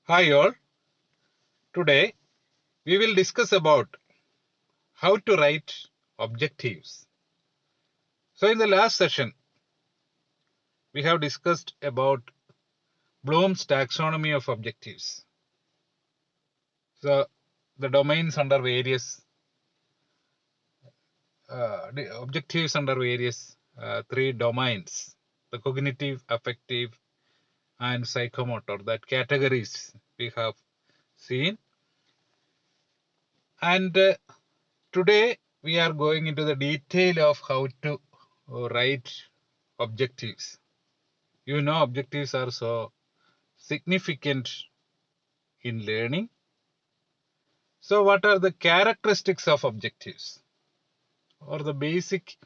Hi all. Today we will discuss about how to write objectives. So in the last session we have discussed about Bloom's taxonomy of objectives. So the domains under various the objectives under various three domains: the cognitive, affective, and psychomotor. That categories we have seen, and today we are going into the detail of how to write objectives. You know, objectives are so significant in learning. So what are the characteristics of objectives, or the basic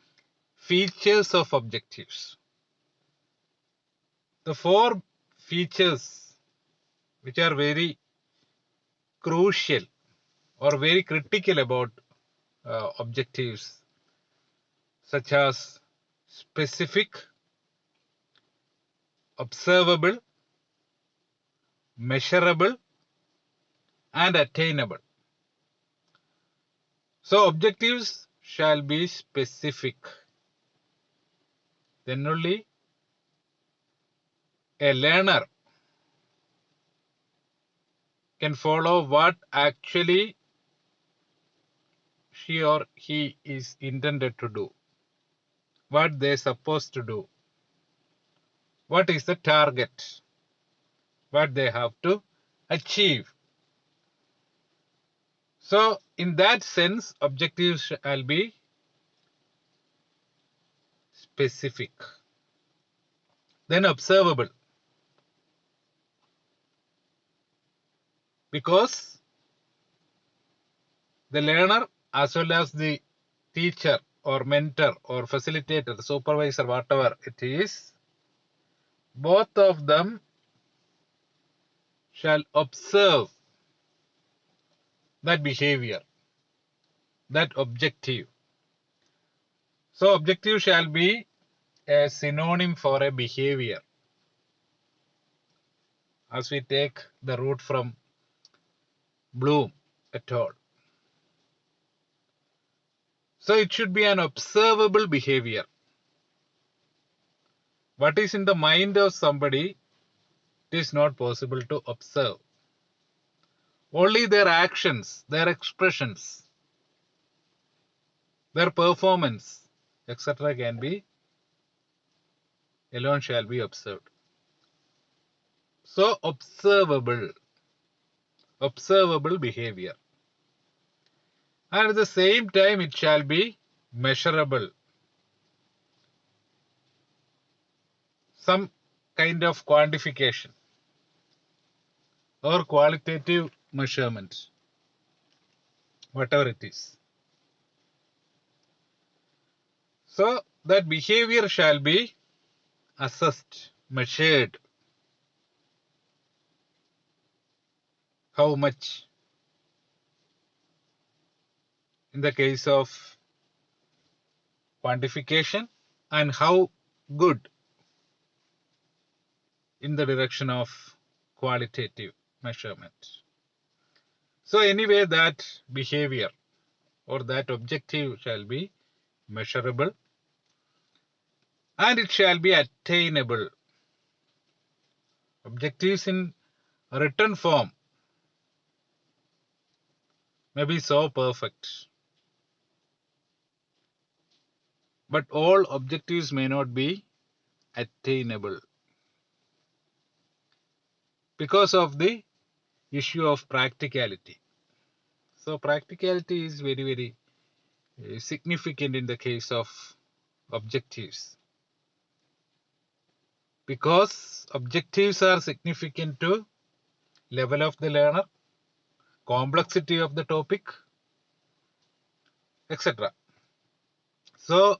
features of objectives? The four features which are very crucial or very critical about objectives, such as specific, observable, measurable, and attainable. So objectives shall be specific. Then only a learner can follow what actually she or he is intended to do, what they are supposed to do, what is the target, what they have to achieve. So in that sense, objectives shall be specific. Then observable, because the learner as well as the teacher or mentor or facilitator, supervisor, whatever it is, both of them shall observe that behavior, that objective. So objective shall be a synonym for a behavior, as we take the root from Bloom et al. So it should be an observable behavior. What is in the mind of somebody, it is not possible to observe. Only their actions, their expressions, their performance, etc. can be, alone shall be observed. So observable behavior. And at the same time it shall be measurable. Some kind of quantification or qualitative measurement, whatever it is. So that behavior shall be assessed, measured. How much? In the case of quantification, and how good in the direction of qualitative measurement. So anyway, that behavior or that objective shall be measurable, and it shall be attainable. Objectives in written form may be so perfect, but all objectives may not be attainable because of the issue of practicality. So practicality is very significant in the case of objectives, because objectives are significant to level of the learner, complexity of the topic, etc. So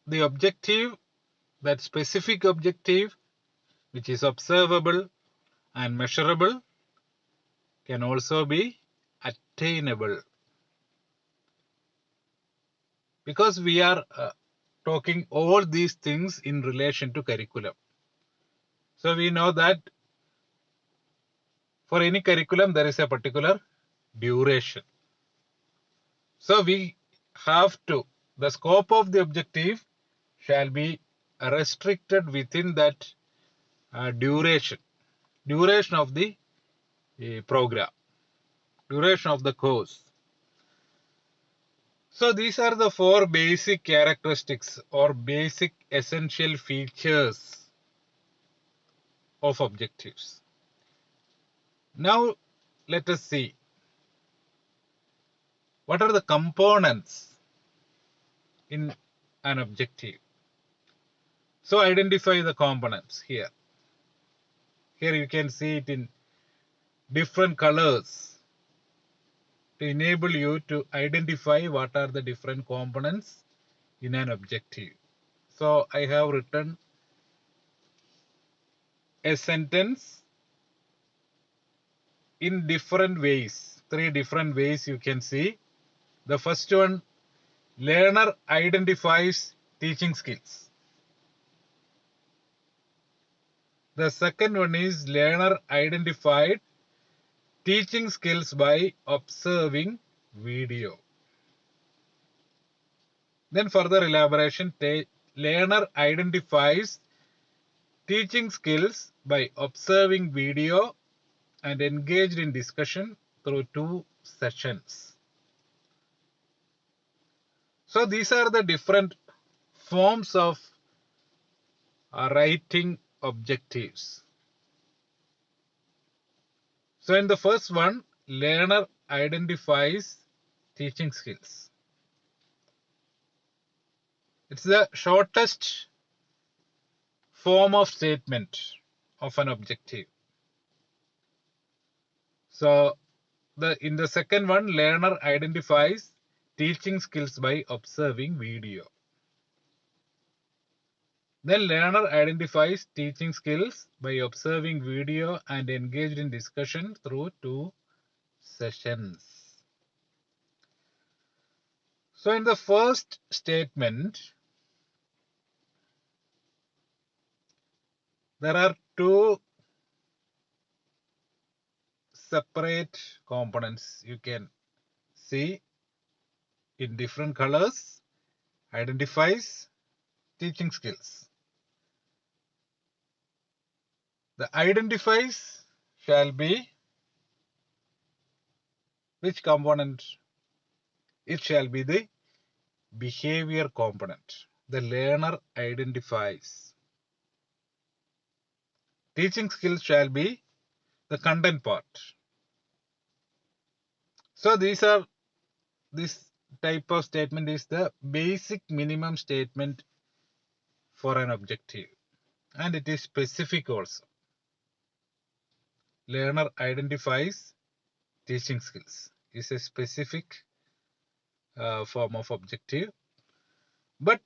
the objective, that specific objective which is observable and measurable, can also be attainable, because we are talking all these things in relation to curriculum. So we know that For any curriculum, there is a particular duration. So we have to, the scope of the objective shall be restricted within that duration of the program, duration of the course. So these are the 4 basic characteristics or basic essential features of objectives. Now let us see what are the components in an objective. So identify the components here. Here you can see it in different colors to enable you to identify what are the different components in an objective. So I have written a sentence in different ways, 3 different ways you can see. The first one, learner identifies teaching skills. The second one is learner identified teaching skills by observing video. Then further elaboration, learner identifies teaching skills by observing video and engaged in discussion through 2 sessions. So these are the different forms of writing objectives. So in the first one, learner identifies teaching skills. It's the shortest form of statement of an objective. So in the second one, learner identifies teaching skills by observing video. Then learner identifies teaching skills by observing video and engaged in discussion through 2 sessions. So in the first statement, there are 2 separate components you can see in different colors. Identifies teaching skills. The identifies shall be which component? It shall be the behavior component. The learner identifies. Teaching skills shall be the content part. So this type of statement is the basic minimum statement for an objective, and it is specific also. Learner identifies teaching skills is a specific form of objective, but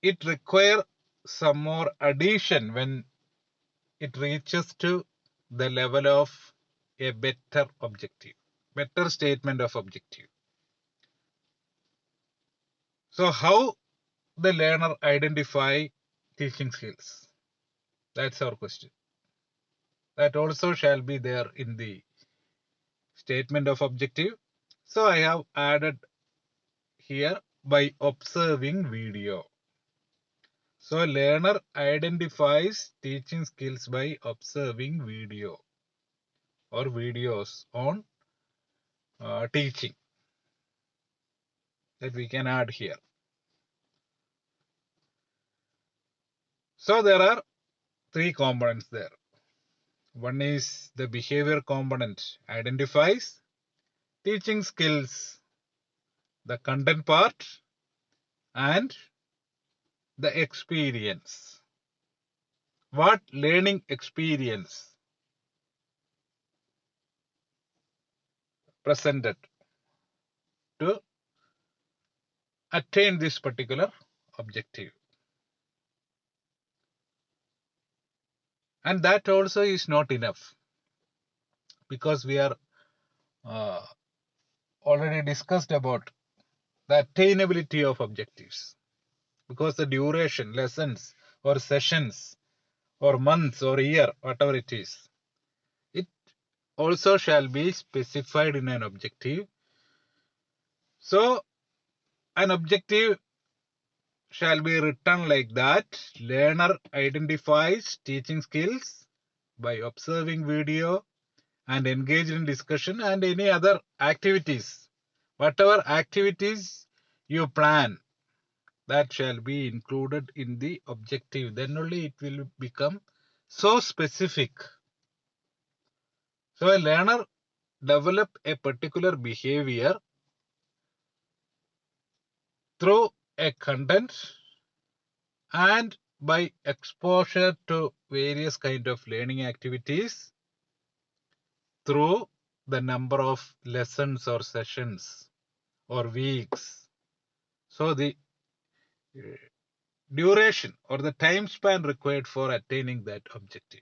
it requires some more addition when it reaches to the level of a better objective, better statement of objective. So how the learner identify teaching skills? That's our question. That also shall be there in the statement of objective. So I have added here by observing video. So learner identifies teaching skills by observing video or videos on teaching. That we can add here. So there are 3 components there. One is the behavior component identifies, teaching skills, the content part, and the experience. What learning experience presented to attain this particular objective. And that also is not enough, because we are already discussed about the attainability of objectives, because the duration, lessons or sessions or months or year, whatever it is, it also shall be specified in an objective. So an objective shall be written like that. Learner identifies teaching skills by observing video and engaged in discussion and any other activities. Whatever activities you plan, that shall be included in the objective. Then only it will become so specific. So a learner develop a particular behavior through a content and by exposure to various kind of learning activities through the number of lessons or sessions or weeks. So the duration or the time span required for attaining that objective,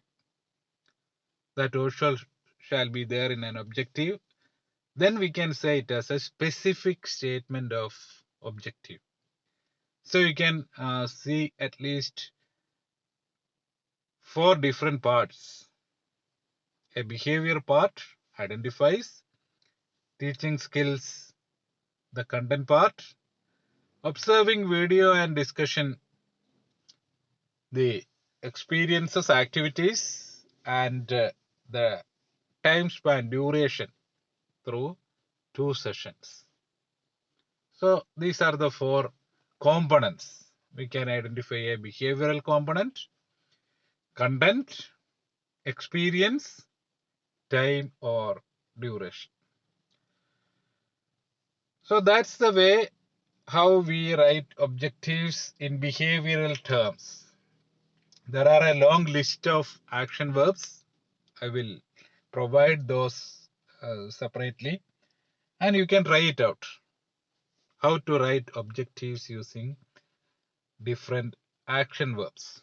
that also shall be there in an objective. Then we can say it as a specific statement of objective. So you can see at least 4 different parts. A behavior part identifies, teaching skills, the content part, observing video and discussion, the experiences, activities, and the time span, duration through 2 sessions. So these are the 4 components. We can identify a behavioral component, content, experience, time or duration. So that's the way how we write objectives in behavioral terms. There are a long list of action verbs. I will provide those separately and you can try it out. How to write objectives using different action verbs.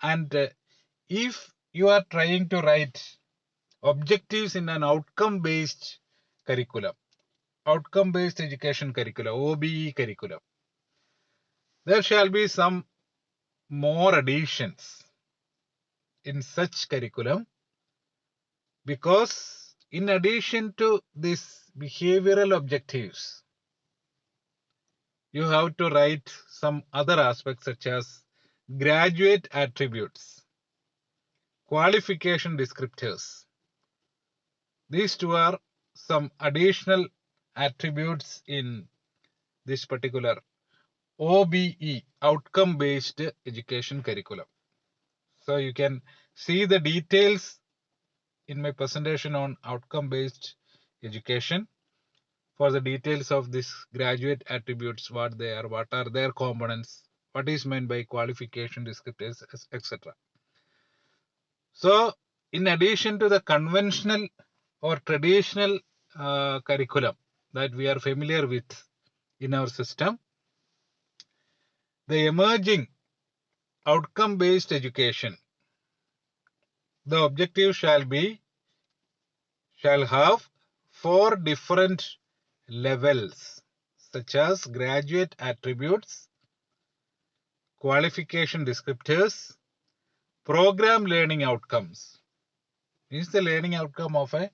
And if you are trying to write objectives in an outcome-based curriculum, outcome-based education curriculum, OBE curriculum, there shall be some more additions in such curriculum, because in addition to these behavioral objectives, you have to write some other aspects such as graduate attributes, qualification descriptors. These two are some additional attributes in this particular OBE, outcome-based education curriculum. So you can see the details in my presentation on outcome-based education. For the details of this graduate attributes, what they are, what are their components, what is meant by qualification descriptors, etc. So in addition to the conventional or traditional curriculum that we are familiar with in our system, the emerging outcome-based education, the objective shall have 4 different levels such as graduate attributes, qualification descriptors, program learning outcomes. Is the learning outcome of a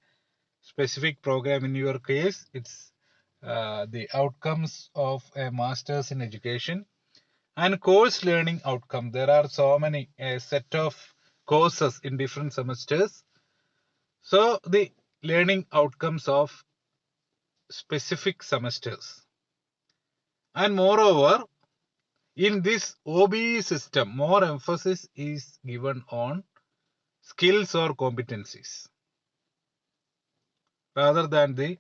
specific program. In your case, it's the outcomes of a master's in education, and course learning outcome. There are so many, a set of courses in different semesters. So the learning outcomes of specific semesters. And moreover, in this OBE system, more emphasis is given on skills or competencies rather than the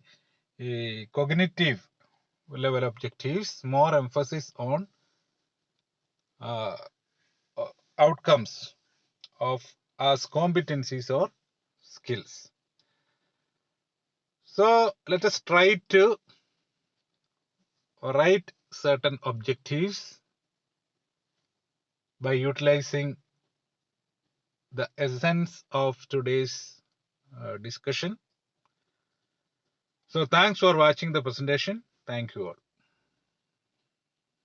cognitive level objectives. More emphasis on uh, outcomes of as competencies or skills. So let us try to write certain objectives by utilizing the essence of today's discussion. So thanks for watching the presentation. Thank you all.